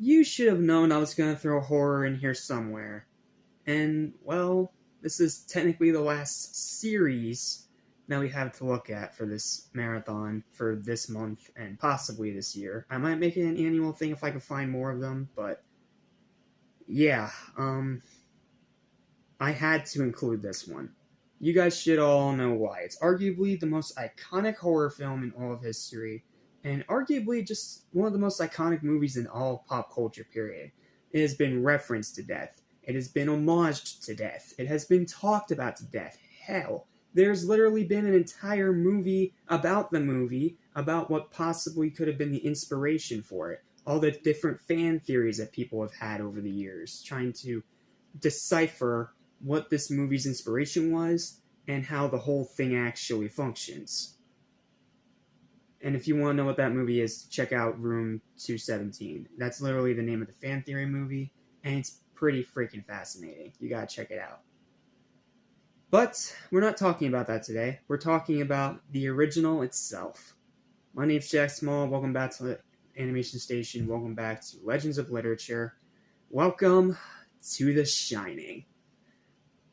You should have known I was going to throw horror in here somewhere. And, well, this is technically the last series that we have to look at for this marathon for this month and possibly this year. I might make it an annual thing if I can find more of them, but yeah, I had to include this one. You guys should all know why. It's arguably the most iconic horror film in all of history, and arguably just one of the most iconic movies in all pop culture, period. It has been referenced to death. It has been homaged to death. It has been talked about to death. Hell, there's literally been an entire movie, about what possibly could have been the inspiration for it. All the different fan theories that people have had over the years, trying to decipher what this movie's inspiration was and how the whole thing actually functions. And if you want to know what that movie is, check out Room 217. That's literally the name of the fan theory movie, and it's pretty freaking fascinating. You gotta check it out. But we're not talking about that today. We're talking about the original itself. My name's Jack Small. Welcome back to the Animation Station. Welcome back to Legends of Literature. Welcome to The Shining.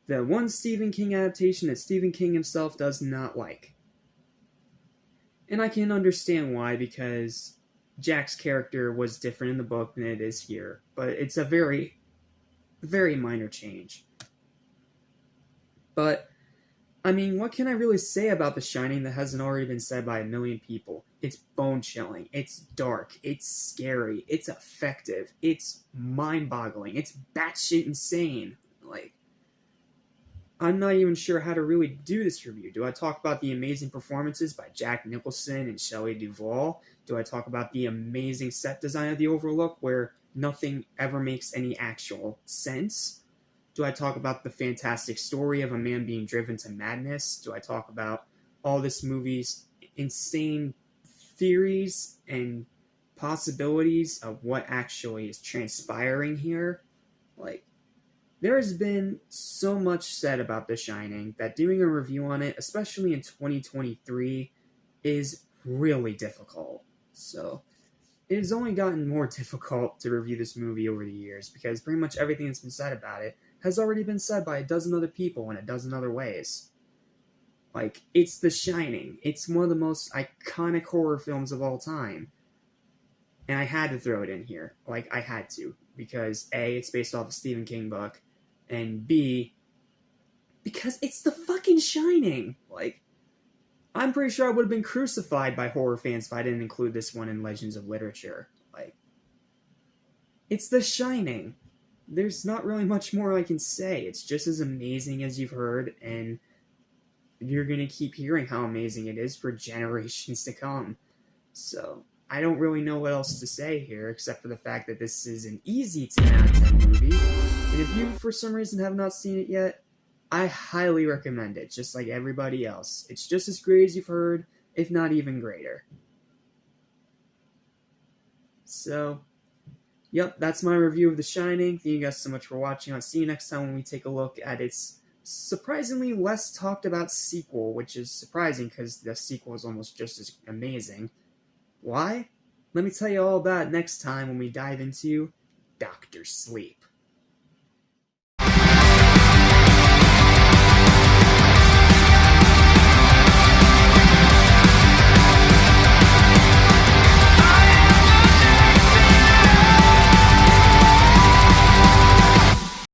The one Stephen King adaptation that Stephen King himself does not like. And I can understand why, because Jack's character was different in the book than it is here. But it's a very, very minor change. But, I mean, what can I really say about The Shining that hasn't already been said by a million people? It's bone-chilling, it's dark, it's scary, it's effective, it's mind-boggling, it's batshit insane. Like, I'm not even sure how to really do this review. Do I talk about the amazing performances by Jack Nicholson and Shelley Duvall? Do I talk about the amazing set design of The Overlook, where nothing ever makes any actual sense? Do I talk about the fantastic story of a man being driven to madness? Do I talk about all this movie's insane theories and possibilities of what actually is transpiring here? Like, there has been so much said about The Shining that doing a review on it, especially in 2023, is really difficult. So, it has only gotten more difficult to review this movie over the years, because pretty much everything that's been said about it has already been said by a dozen other people in a dozen other ways. Like, it's The Shining. It's one of the most iconic horror films of all time. And I had to throw it in here. Like, I had to. Because A, it's based off a Stephen King book, and B, because it's The fucking Shining. Like, I'm pretty sure I would have been crucified by horror fans if I didn't include this one in Legends of Literature. Like, it's The Shining. There's not really much more I can say. It's just as amazing as you've heard, and you're going to keep hearing how amazing it is for generations to come. So, I don't really know what else to say here, except for the fact that this is an easy 10 out of 10 movie, and if you, for some reason, have not seen it yet, I highly recommend it, just like everybody else. It's just as great as you've heard, if not even greater. So, yep, that's my review of The Shining. Thank you guys so much for watching. I'll see you next time when we take a look at its surprisingly less talked about sequel, which is surprising because the sequel is almost just as amazing. Why? Let me tell you all about it next time when we dive into Dr. Sleep.